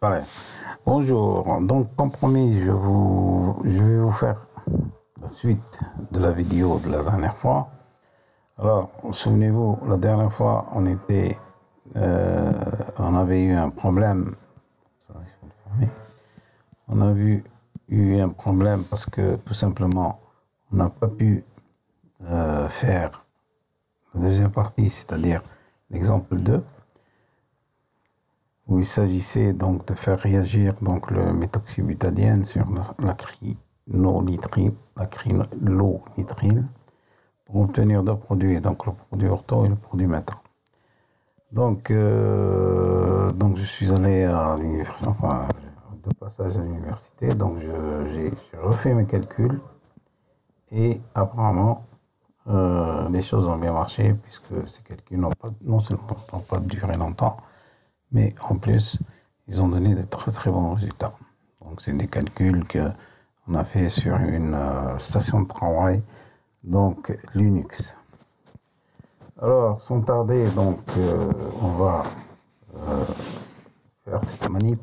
Voilà. Bonjour, donc comme promis, je vais vous faire la suite de la vidéo de la dernière fois. Alors, souvenez-vous, la dernière fois, on avait eu un problème. On a eu un problème parce que tout simplement, on n'a pas pu faire la deuxième partie, c'est-à-dire l'exemple 2, où il s'agissait donc de faire réagir donc le méthoxybutadiène sur l'acrylonitrile pour obtenir deux produits, donc le produit ortho et le produit méta. Donc je suis allé à l'université, enfin de passage à l'université, donc j'ai refait mes calculs et apparemment les choses ont bien marché puisque ces calculs non seulement n'ont pas duré longtemps, mais en plus, ils ont donné de très très bons résultats. Donc c'est des calculs qu'on a fait sur une station de travail, donc Linux. Alors, sans tarder, donc on va faire cette manip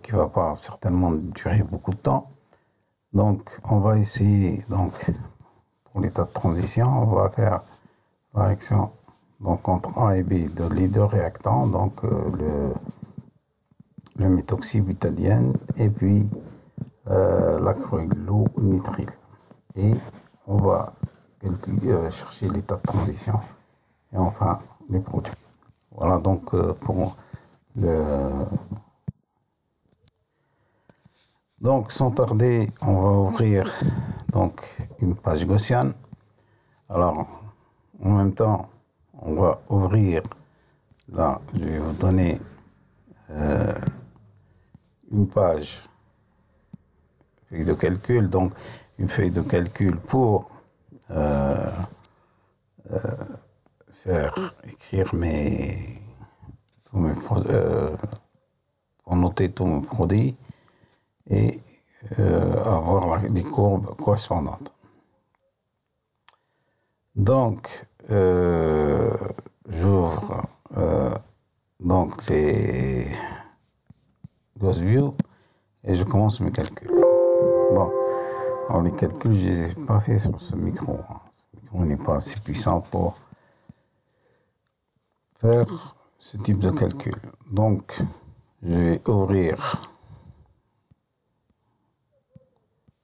qui va pas certainement durer beaucoup de temps. Donc on va essayer, donc pour l'état de transition, on va faire la réaction donc entre A et B de les deux réactants, donc le méthoxybutadiène et puis l'acrylonitrile. Et on va chercher l'état de transition et enfin les produits. Voilà donc pour le... Donc sans tarder, on va ouvrir donc une page gaussienne. Alors en même temps, on va ouvrir, là, je vais vous donner une page feuille de calcul, donc une feuille de calcul pour écrire pour noter tous mes produits et avoir les courbes correspondantes. Donc, j'ouvre donc les Ghost View et je commence mes calculs. Bon, alors les calculs, je ne les ai pas fait sur ce micro. Ce micro n'est pas assez puissant pour faire ce type de calcul. Donc, je vais ouvrir.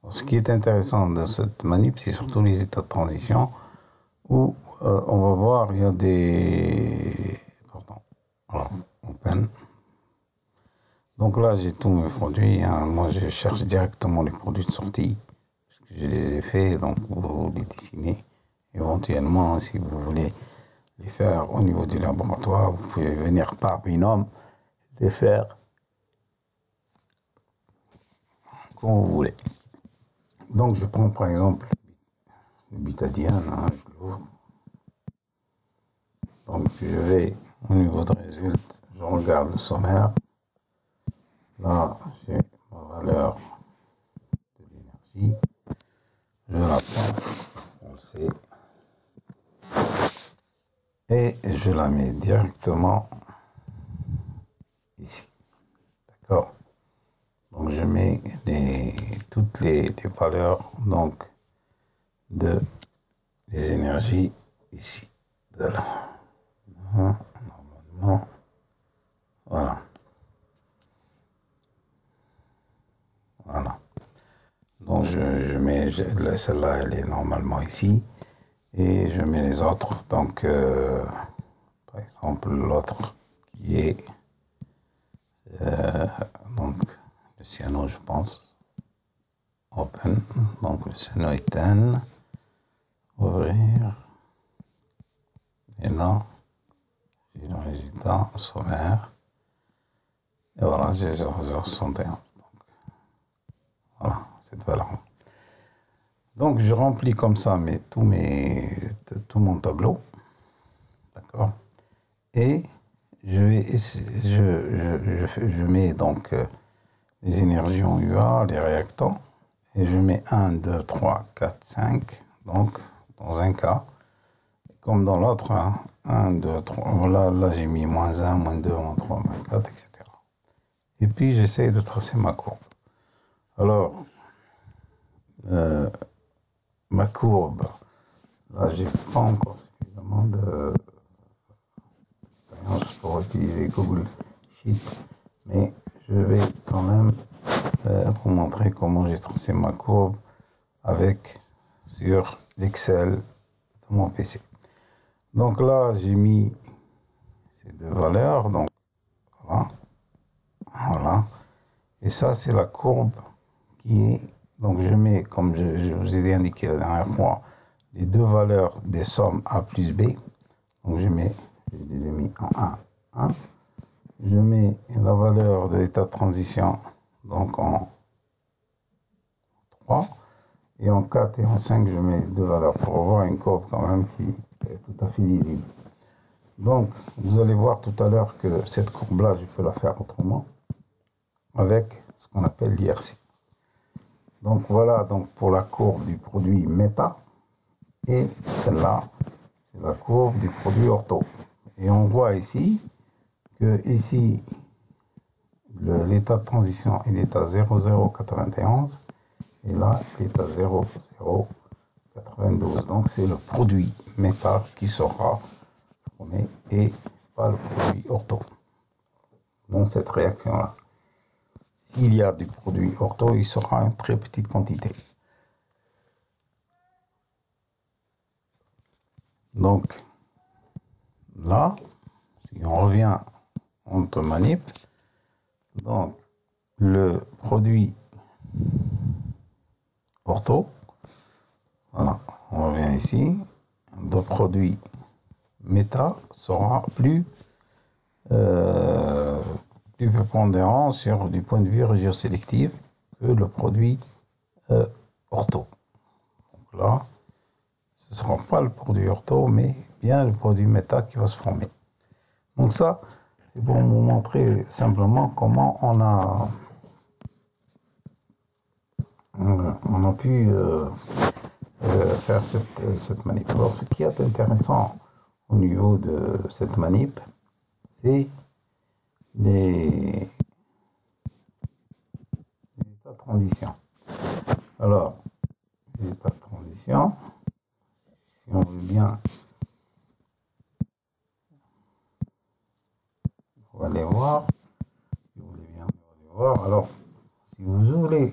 Alors, ce qui est intéressant de cette manip, c'est surtout les états de transition où on va voir, il y a des... Pardon. Alors, open. Donc là, j'ai tous mes produits. Hein. Moi, je cherche directement les produits de sortie. Parce que je les ai faits, donc vous les dessinez. Éventuellement, si vous voulez les faire au niveau du laboratoire, vous pouvez venir par binôme les faire comme vous voulez. Donc, je prends par exemple le butadiène. Hein, je l'ouvre. Donc, je vais au niveau de résultat, je regarde le sommaire. Là, j'ai ma valeur de l'énergie. Je la prends, on le sait. Et je la mets directement ici. D'accord? Donc, je mets toutes les valeurs donc, des énergies ici. De là. Normalement. Voilà. Voilà. Donc je mets celle-là, elle est normalement ici. Et je mets les autres. Donc, par exemple, l'autre qui est donc le cyano, je pense. Open. Donc le cyanoéthane. Ouvrir. Et là, j'ai le résultat sommaire. Et voilà, j'ai 0,61. Donc, voilà, cette valeur. Donc, je remplis comme ça tout mon tableau. D'accord. Et je mets donc les énergies en UA, les réactants. Et je mets 1, 2, 3, 4, 5. Donc, dans un cas, comme dans l'autre, hein, 1, 2, 3. Voilà, là, j'ai mis -1, -2, -3, -4, etc. et puis j'essaie de tracer ma courbe. Alors, ma courbe, là, j'ai pas encore suffisamment d'expérience pour utiliser Google Sheet, mais je vais quand même vous montrer comment j'ai tracé ma courbe sur l'Excel de mon PC. Donc là, j'ai mis ces deux valeurs, donc voilà. Et ça, c'est la courbe qui est, donc je mets, comme je vous ai indiqué la dernière fois, les deux valeurs des sommes A plus B. Donc je les ai mis en 1. Je mets la valeur de l'état de transition, donc en 3. Et en 4 et en 5, je mets deux valeurs pour avoir une courbe quand même qui est tout à fait lisible. Donc, vous allez voir tout à l'heure que cette courbe-là, je peux la faire autrement avec ce qu'on appelle l'IRC. Donc voilà donc pour la courbe du produit méta. Et celle-là, c'est la courbe du produit ortho. Et on voit ici que ici, l'état de transition est l'état 0091 et là, l'état 0092. Donc c'est le produit méta qui sera formé et pas le produit ortho. Donc cette réaction-là. S'il y a du produit ortho, il sera une très petite quantité. Donc, là, si on revient en manip, donc le produit ortho, voilà, on revient ici, le produit méta sera plus prépondérant du point de vue régiosélectif que le produit ortho. Donc là, ce ne sera pas le produit ortho, mais bien le produit méta qui va se former. Donc ça, c'est pour vous montrer simplement comment on a pu faire cette manip. Alors, ce qui est intéressant au niveau de cette manip, c'est les états de transition. Alors, les états de transition, si on veut bien, on va les voir. Si vous voulez bien, on va les voir. Alors, si vous ouvrez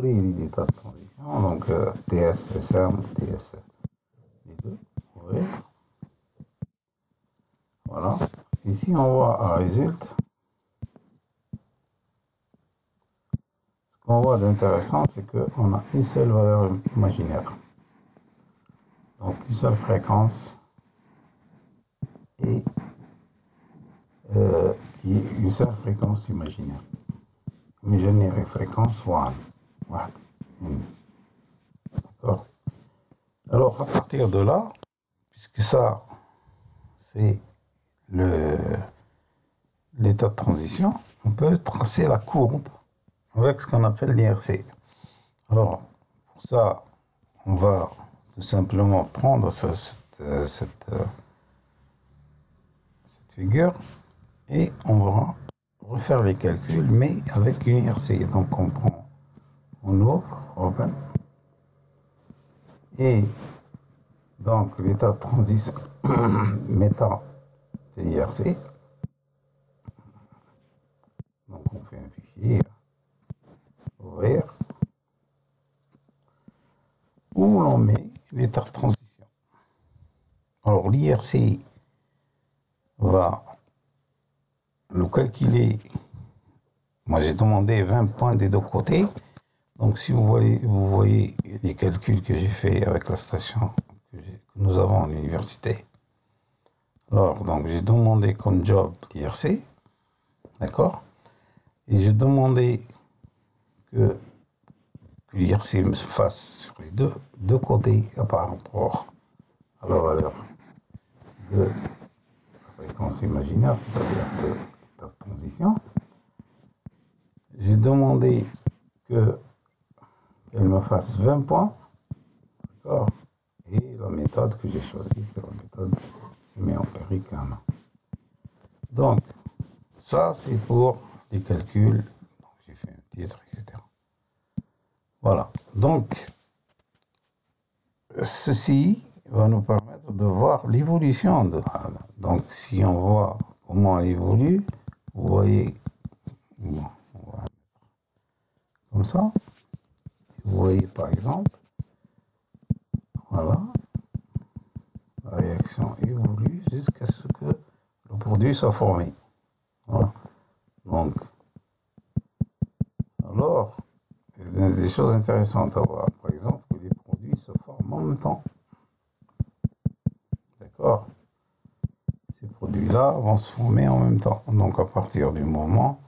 les états de transition, donc TS, SM, TS, les deux, ouvrez. Voilà. Ici, on voit un résultat. Ce qu'on voit d'intéressant, c'est qu'on a une seule valeur imaginaire. Donc, une seule fréquence et une seule fréquence imaginaire. Imaginaire et fréquence 1. Voilà. D'accord. Alors, à partir de là, puisque ça, c'est l'état de transition, on peut tracer la courbe avec ce qu'on appelle l'IRC. Alors, pour ça, on va tout simplement prendre cette figure et on va refaire les calculs, mais avec une IRC. Donc, on ouvre, open, et donc l'état de transition méta de l'IRC. Donc, on fait un fichier, ouvrir, où l'on met l'état de transition. Alors, l'IRC va le calculer. Moi, j'ai demandé 20 points des deux côtés. Donc, si vous voyez les calculs que j'ai fait avec la station que nous avons à l'université. Alors, donc, j'ai demandé comme job l'IRC. D'accord? Et j'ai demandé que l'IRC me fasse sur les deux côtés par rapport à la valeur de la fréquence imaginaire, c'est-à-dire de l'état de transition. J'ai demandé qu'elle me fasse 20 points. D'accord? Et la méthode que j'ai choisie, c'est la méthode semi-empirique 1. Donc, ça, c'est pour les calculs. J'ai fait un titre, etc. Voilà. Donc, ceci va nous permettre de voir l'évolution de la. Donc, si on voit comment elle évolue, vous voyez, bon, on va mettre comme ça. Vous voyez par exemple, voilà, la réaction évolue jusqu'à ce que le produit soit formé. Voilà. Donc, alors, il y a des choses intéressantes à voir. Par exemple, que les produits se forment en même temps. D'accord? Ces produits-là vont se former en même temps. Donc, à partir du moment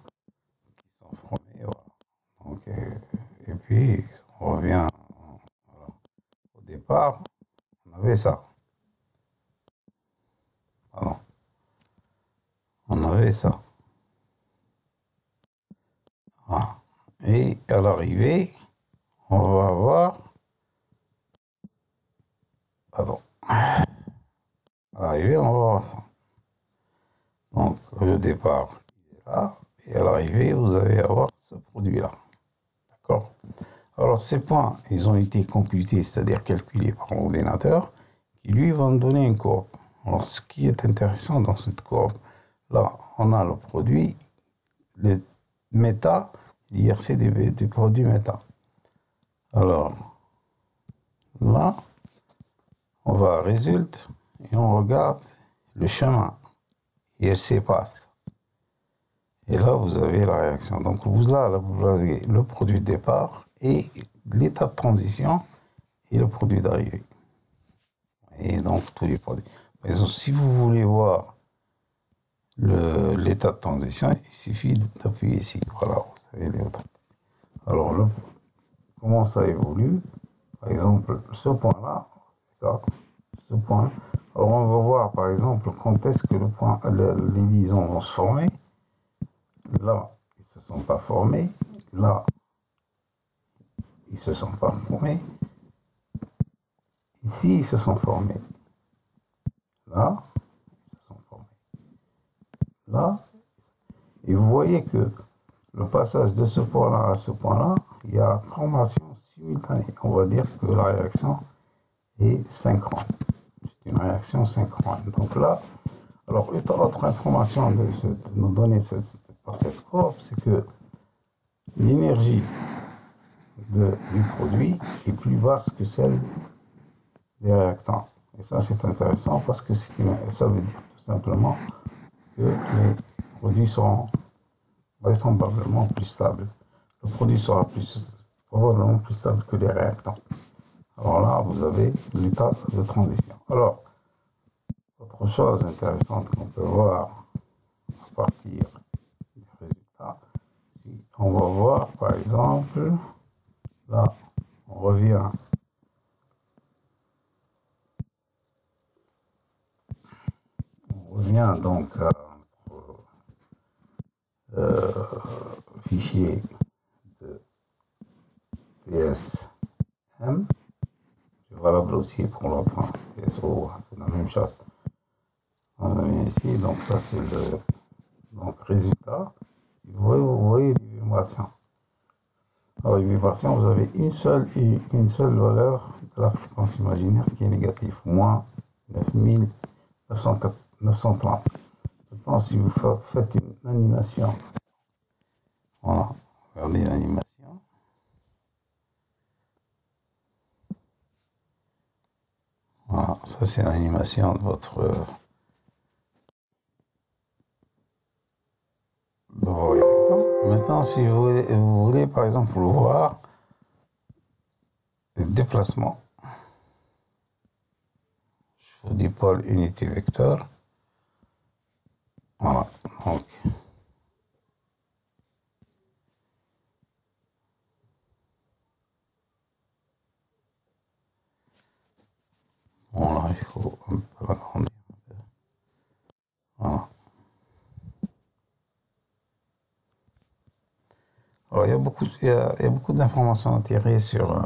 qu'ils sont formés, voilà. Donc, et puis, on revient, voilà. Au départ, on avait ça. Pardon. On avait ça. Voilà. Et à l'arrivée, on va avoir. Pardon. À l'arrivée, on va avoir ça. Donc, le départ, il est là. Et à l'arrivée, vous allez avoir ce produit-là. D'accord? Alors, ces points, ils ont été computés, c'est-à-dire calculés par l'ordinateur, qui lui va nous donner une courbe. Alors, ce qui est intéressant dans cette courbe, là, on a le produit, le méta, l'IRC des produits méta. Alors, là, on va à résulte et on regarde le chemin. IRC passe. Et là, vous avez la réaction. Donc, vous avez le produit de départ et l'état de transition et le produit d'arrivée. Et donc, tous les produits. Par exemple, si vous voulez voir l'état de transition, il suffit d'appuyer ici. Voilà, vous avez les autres. Alors, comment ça évolue? Par exemple, ce point-là, c'est ça, ce point. Alors, on va voir, par exemple, quand est-ce que les liaisons vont se former. Là, ils ne se sont pas formés. Là, ils ne se sont pas formés. Ici, ils se sont formés. Là, ils se sont formés. Là, et vous voyez que le passage de ce point-là à ce point-là, il y a formation simultanée. On va dire que la réaction est synchrone. C'est une réaction synchrone. Donc là, alors, autre information de nous donner par cette courbe, c'est que l'énergie du produit est plus basse que celle des réactants. Et ça, c'est intéressant parce que ça veut dire tout simplement que les produits seront vraisemblablement plus stables. Le produit sera probablement plus stable que les réactants. Alors là, vous avez l'état de transition. Alors, autre chose intéressante qu'on peut voir à partir des résultats, si on va voir par exemple, là, on revient donc à notre fichier de TSM, c'est valable aussi pour l'autre, TSO, c'est la même chose. On revient ici, donc ça c'est le résultat. Vous voyez les vibrations. Alors les vibrations, vous avez une seule valeur de la fréquence imaginaire qui est négative, moins 9930. Maintenant, si vous faites une animation, voilà, regardez l'animation. Voilà, ça c'est l'animation de votre Maintenant, si vous voulez, par exemple, voir les déplacements du pôle unité vecteur, voilà, donc voilà, il faut un peu l'agrandir. Voilà. Alors, il y a beaucoup d'informations à tirer sur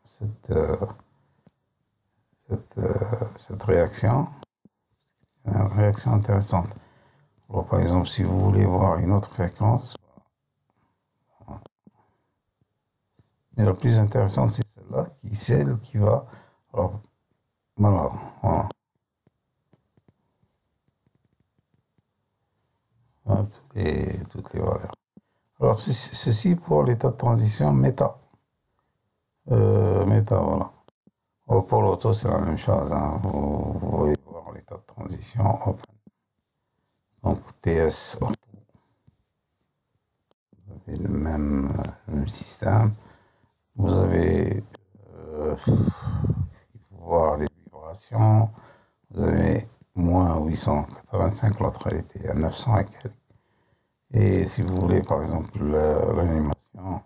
cette réaction. C'est une réaction intéressante. Alors, par exemple, si vous voulez voir une autre fréquence, Mais la plus intéressante, c'est celle-là, celle qui va... Alors, voilà, voilà. Voilà, toutes les valeurs. Alors, ceci pour l'état de transition méta. Méta, voilà. Pour l'auto, c'est la même chose. Hein. Vous voyez voir l'état de transition open. Donc, TS auto. Vous avez le même système. Vous avez voir les vibrations. Vous avez moins 885, l'autre elle était à 900 et quelques. Et si vous voulez, par exemple, l'animation,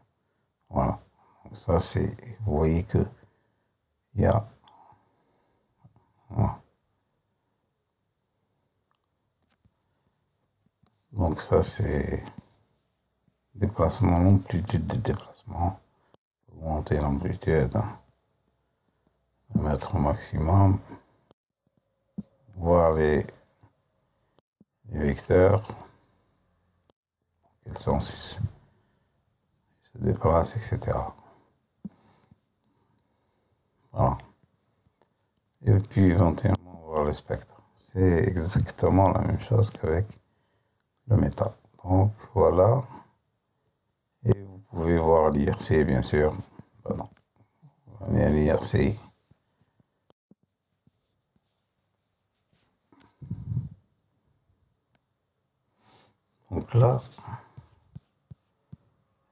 voilà. Donc ça, c'est, vous voyez que il y a, voilà. Donc ça, c'est déplacement, l'amplitude de déplacement. Monter l'amplitude, mettre au maximum, voir les vecteurs, quel sens ils se déplacent, etc. Voilà. Et puis éventuellement voir le spectre. C'est exactement la même chose qu'avec le métal. Donc voilà. Et vous pouvez voir l'IRC, bien sûr. Pardon. On est à l'IRC. Donc là,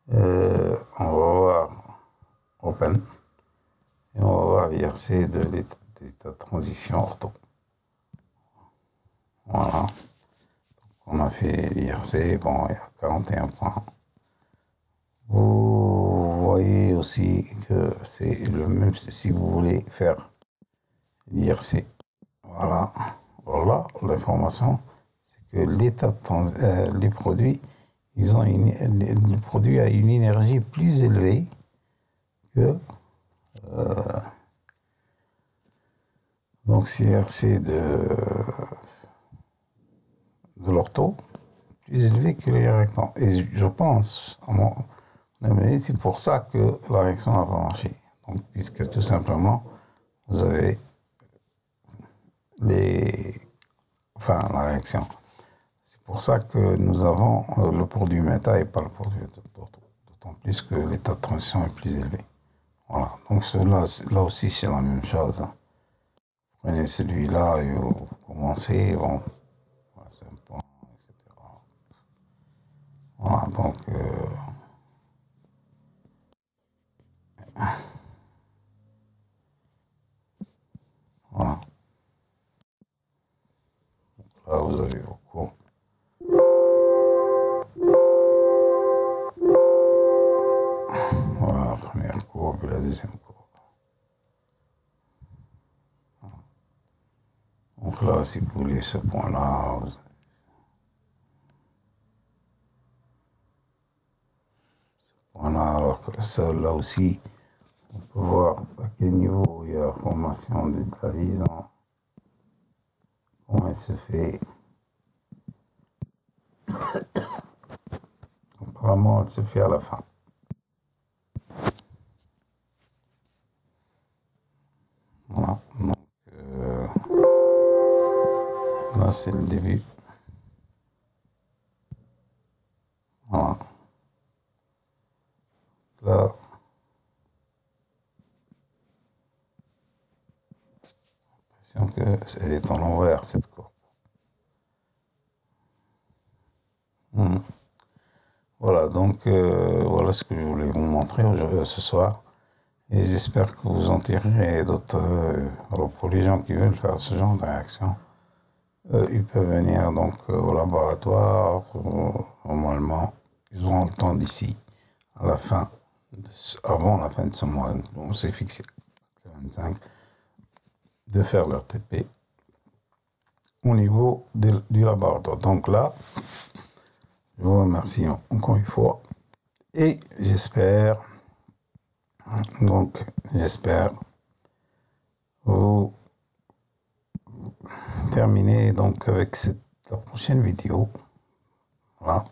on va voir Open. Et on va voir l'IRC de l'état de transition ortho. Voilà. Donc on a fait l'IRC. Bon, il y a 41 points. Vous voyez aussi que c'est le même si vous voulez faire l'IRC. Voilà. Voilà l'information. C'est que l'état de les produits, ils ont le produit a une énergie plus élevée que donc CRC de l'ortho, plus élevé que les réactants. Et je pense, à mon avis, c'est pour ça que la réaction n'a pas marché. Donc, puisque tout simplement, vous avez la réaction. C'est pour ça que nous avons le produit méta et pas le produit d'ortho. D'autant plus que l'état de transition est plus élevé. Voilà. Donc, là aussi, c'est la même chose. Prenez celui-là et vous commencez, bon, c'est un point, etc. Voilà, donc, voilà. Donc là, vous avez vos cours. Voilà, la première courbe et la deuxième courbe. Donc là, si vous voulez ce point-là, vous avez voilà, alors que ça, là aussi, on peut voir à quel niveau il y a la formation de la liaison, comment elle se fait. Apparemment, elle se fait à la fin. Voilà, donc là, c'est le début. Voilà. Là, j'ai l'impression qu'elle est en l'envers, cette courbe. Voilà, donc voilà ce que je voulais vous montrer ce soir. Et j'espère que vous en tirerez d'autres. Pour les gens qui veulent faire ce genre de réaction, ils peuvent venir donc au laboratoire. Normalement, ils auront le temps d'ici à la fin, avant la fin de ce mois. On s'est fixé le 25 de faire leur TP au niveau du laboratoire. Donc là, je vous remercie encore une fois et j'espère vous terminer donc avec la prochaine vidéo. Voilà.